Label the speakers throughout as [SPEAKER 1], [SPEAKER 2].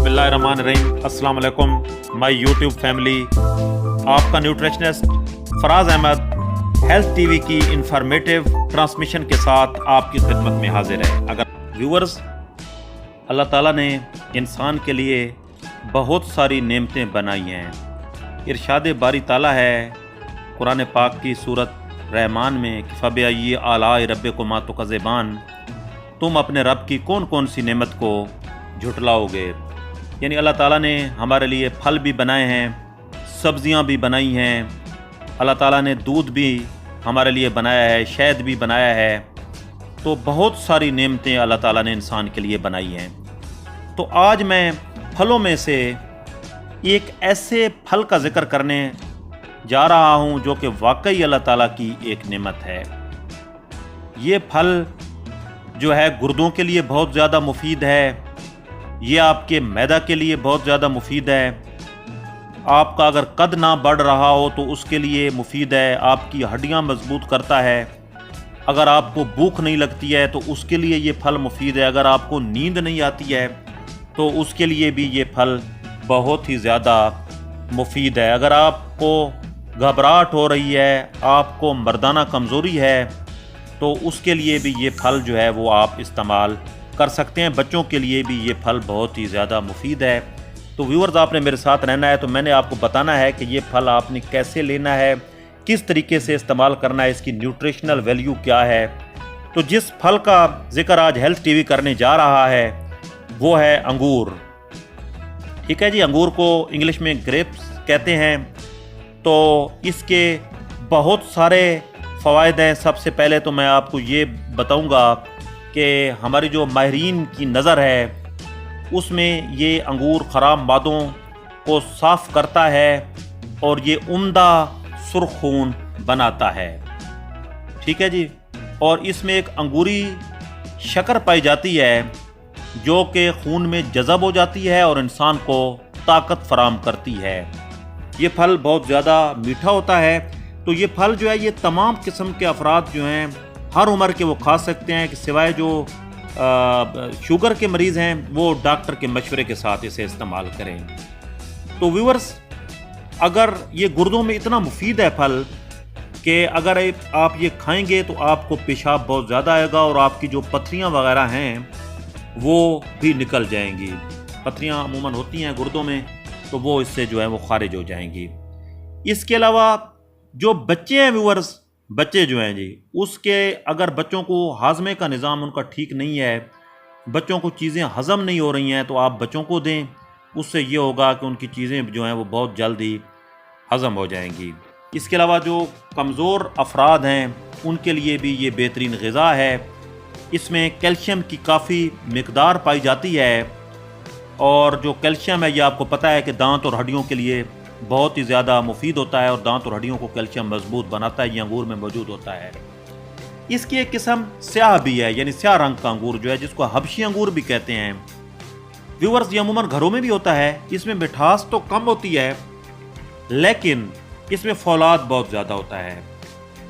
[SPEAKER 1] बिस्मिल्लाहिर्रहमानिर्रहीम। अस्सलाम वालेकुम माय यूट्यूब फैमिली। आपका nutritionist Faraz Ahmad health TV की इंफॉर्मेटिव ट्रांसमिशन के साथ आपकी खिदमत में हाजिर है। अगर व्यूअर्स, अल्लाह ताला ने इंसान के लिए बहुत सारी नेमतें बनाई हैं। इरशाद बारी ताला है कुरान पाक की सूरत रहमान में कि फ़बिअय्यि आलाइ रब्बिकुमा तुकज़्ज़िबान, तुम अपने रब की कौन कौन सी नेमत को झुटलाओगे। यानी अल्लाह ताला ने हमारे लिए फल भी बनाए हैं, सब्जियां भी बनाई हैं, अल्लाह ताला ने दूध भी हमारे लिए बनाया है, शहद भी बनाया है। तो बहुत सारी नेमतें अल्लाह ताला ने इंसान के लिए बनाई हैं। तो आज मैं फलों में से एक ऐसे फल का जिक्र करने जा रहा हूं जो कि वाकई अल्लाह ताला की एक नेमत है। ये फल जो है गुर्दों के लिए बहुत ज़्यादा मुफीद है, ये आपके मैदा के लिए बहुत ज़्यादा मुफीद है। आपका अगर कद ना बढ़ रहा हो तो उसके लिए मुफीद है, आपकी हड्डियां मजबूत करता है। अगर आपको भूख नहीं लगती है तो उसके लिए ये फल मुफीद है। अगर आपको नींद नहीं आती है तो उसके लिए भी ये फल बहुत ही ज़्यादा मुफीद है। अगर आपको घबराहट हो रही है, आपको मर्दाना कमज़ोरी है, तो उसके लिए भी ये फल जो है वो आप इस्तेमाल कर सकते हैं। बच्चों के लिए भी ये फल बहुत ही ज़्यादा मुफीद है। तो व्यूअर्स, आपने मेरे साथ रहना है। तो मैंने आपको बताना है कि ये फल आपने कैसे लेना है, किस तरीके से इस्तेमाल करना है, इसकी न्यूट्रिशनल वैल्यू क्या है। तो जिस फल का जिक्र आज हेल्थ टीवी करने जा रहा है वो है अंगूर। ठीक है जी, अंगूर को इंग्लिश में ग्रेप्स कहते हैं। तो इसके बहुत सारे फ़वाइद हैं। सबसे पहले तो मैं आपको ये बताऊंगा कि हमारी जो माहिरीन की नज़र है उसमें ये अंगूर ख़राब मादों को साफ़ करता है और ये उम्दा सुर्ख खून बनाता है। ठीक है जी। और इसमें एक अंगूरी शक्कर पाई जाती है जो कि खून में जज़ब हो जाती है और इंसान को ताकत फराहम करती है। ये फल बहुत ज़्यादा मीठा होता है। तो ये फल जो है ये तमाम किस्म के अफराद जो हैं हर उम्र के वो खा सकते हैं, कि सिवाय जो शुगर के मरीज़ हैं वो डॉक्टर के मशवरे के साथ इसे इस्तेमाल करें। तो व्यूअर्स, अगर ये गुर्दों में इतना मुफीद है फल कि अगर आप ये खाएंगे तो आपको पेशाब बहुत ज़्यादा आएगा और आपकी जो पथरियाँ वगैरह हैं वो भी निकल जाएंगी। पथरियाँ अमूमन होती हैं गुर्दों में, तो वो इससे जो है वो खारिज हो जाएंगी। इसके अलावा जो बच्चे हैं व्यूअर्स, बच्चे जो हैं जी, उसके अगर बच्चों को हाजमे का निज़ाम उनका ठीक नहीं है, बच्चों को चीज़ें हज़म नहीं हो रही हैं, तो आप बच्चों को दें। उससे ये होगा कि उनकी चीज़ें जो हैं वो बहुत जल्दी हज़म हो जाएंगी। इसके अलावा जो कमज़ोर अफराद हैं उनके लिए भी ये बेहतरीन ग़िज़ा है। इसमें कैल्शियम की काफ़ी मिकदार पाई जाती है और जो कैल्शियम है ये आपको पता है कि दांत और हड्डियों के लिए बहुत ही ज़्यादा मुफीद होता है और दांत और हड्डियों को कैल्शियम मजबूत बनाता है। ये अंगूर में मौजूद होता है। इसकी एक किस्म स्याह भी है, यानी स्याह रंग का अंगूर जो है, जिसको हबशी अंगूर भी कहते हैं। व्यूअर्स, ये अमूमन घरों में भी होता है। इसमें मिठास तो कम होती है लेकिन इसमें फौलाद बहुत ज़्यादा होता है।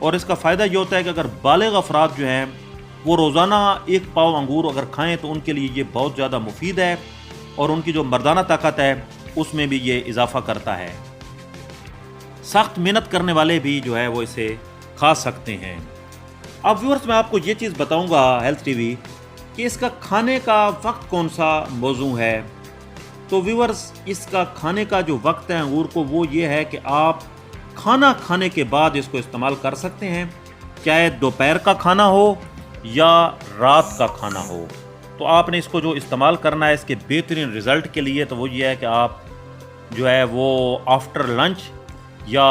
[SPEAKER 1] और इसका फ़ायदा ये होता है कि अगर बालिग अफराद जो हैं वो रोज़ाना एक पाव अंगूर अगर खाएँ तो उनके लिए ये बहुत ज़्यादा मुफीद है और उनकी जो मर्दाना ताकत है उसमें भी ये इजाफा करता है। सख्त मेहनत करने वाले भी जो है वो इसे खा सकते हैं। अब व्यूअर्स, मैं आपको ये चीज़ बताऊंगा हेल्थ टीवी कि इसका खाने का वक्त कौन सा मौजू है। तो व्यूअर्स, इसका खाने का जो वक्त है अंगूर को, वो ये है कि आप खाना खाने के बाद इसको इस्तेमाल कर सकते हैं, चाहे दोपहर का खाना हो या रात का खाना हो। तो आपने इसको जो इस्तेमाल करना है इसके बेहतरीन रिज़ल्ट के लिए, तो वो ये है कि आप जो है वो आफ्टर लंच या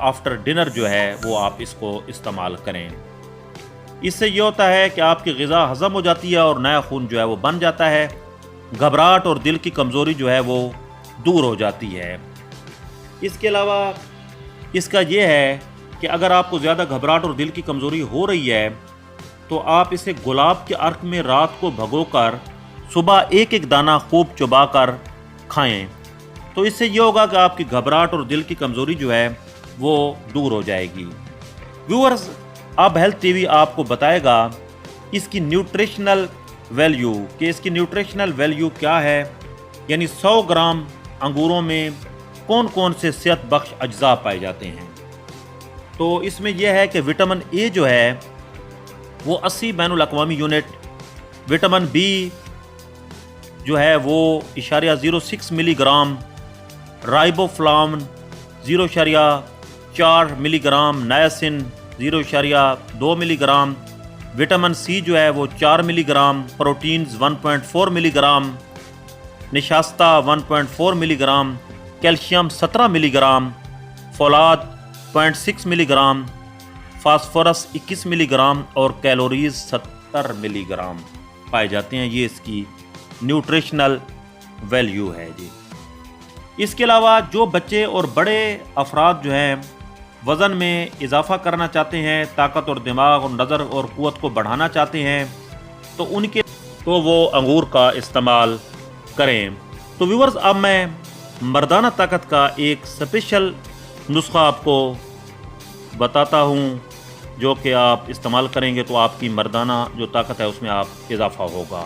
[SPEAKER 1] आफ्टर डिनर जो है वो आप इसको इस्तेमाल करें। इससे ये होता है कि आपकी ग़िज़ा हज़म हो जाती है और नया खून जो है वो बन जाता है। घबराहट और दिल की कमज़ोरी जो है वो दूर हो जाती है। इसके अलावा इसका ये है कि अगर आपको ज़्यादा घबराहट और दिल की कमज़ोरी हो रही है तो आप इसे गुलाब के अर्क में रात को भिगोकर सुबह एक एक दाना खूब चबाकर खाएं। तो इससे ये होगा कि आपकी घबराहट और दिल की कमज़ोरी जो है वो दूर हो जाएगी। व्यूअर्स, अब हेल्थ टीवी आपको बताएगा इसकी न्यूट्रिशनल वैल्यू, कि इसकी न्यूट्रिशनल वैल्यू क्या है یعنی 100 گرام انگوروں میں کون کون سے صحت بخش اجزاء پائے جاتے ہیں۔ تو اس میں یہ ہے کہ وٹامن اے جو ہے وہ 80 بین الاقوامی یونٹ، وٹامن بی جو ہے وہ 0.06 ملی گرام، رائبو فلاون 0.4 ملی گرام، نائسن 0.2 ملی گرام، وٹامن سی جو ہے وہ 4 ملی گرام، پروٹینز 1.4 ملی گرام، نشاستہ 1.4 ملی گرام، کیلشیم 17 ملی گرام، فولاد 0.6 ملی گرام، فاسفورس 21 ملی گرام اور کیلوریز 70 ملی گرام پائے جاتے ہیں۔ یہ اس کی نیوٹریشنل ویلیو ہے جی۔ اس کے علاوہ جو بچے اور بڑے افراد جو ہیں وزن میں اضافہ کرنا چاہتے ہیں، طاقت اور دماغ اور نظر اور قوت کو بڑھانا چاہتے ہیں، تو ان کے وہ انگور کا استعمال کریں۔ تو ویورز، اب میں مردانہ طاقت کا ایک اسپیشل نسخہ آپ کو بتاتا ہوں جو کہ آپ استعمال کریں گے تو آپ کی مردانہ جو طاقت ہے اس میں آپ اضافہ ہوگا۔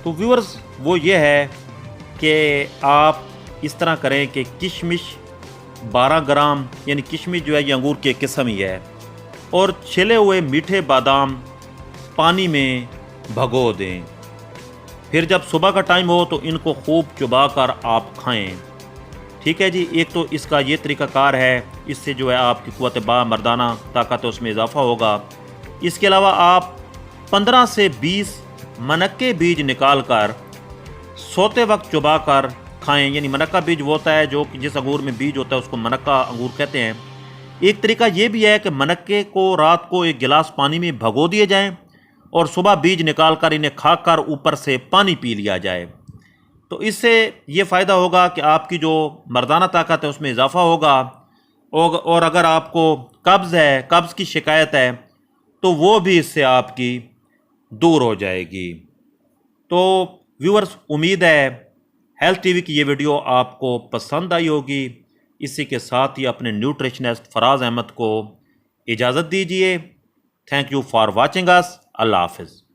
[SPEAKER 1] تو ویورز، وہ یہ ہے کہ آپ اس طرح کریں کہ کشمش 12 گرام، یعنی کشمش جو ہے یہ انگور کی ایک قسم ہی ہے، اور چھلے ہوئے میٹھے بادام پانی میں بھگو دیں۔ پھر جب صبح کا ٹائم ہو تو ان کو خوب چبا کر آپ کھائیں۔ ٹھیک ہے جی۔ ایک تو اس کا یہ طریقہ کار ہے، اس سے جو ہے آپ کی قوت مردانہ طاقت ہے اس میں اضافہ ہوگا۔ اس کے علاوہ آپ 15 سے 20 منکے بیج نکال کر سوتے وقت چبا کر کھائیں۔ یعنی منکا بیج وہ ہوتا ہے جو جس انگور میں بیج ہوتا ہے اس کو منکا انگور کہتے ہیں۔ ایک طریقہ یہ بھی ہے کہ منکے کو رات کو ایک گلاس پانی میں بھگو دیے جائیں اور صبح بیج نکال کر انہیں کھا کر اوپر سے پانی پی لیا جائے۔ تو اس سے یہ فائدہ ہوگا کہ آپ کی جو مردانہ طاقت ہے اس میں اضافہ ہوگا، اور اگر آپ کو قبض کی شکایت ہے تو وہ بھی اس سے آپ کی دور ہو جائے گی۔ تو ویورز، امید ہے ہیلتھ ٹی وی کی یہ ویڈیو آپ کو پسند آئی ہوگی۔ اسی کے ساتھ ہی اپنے نیوٹریشنسٹ فراز احمد کو اجازت دیجیے۔ تھینک یو فار واچنگ اس۔ اللہ حافظ۔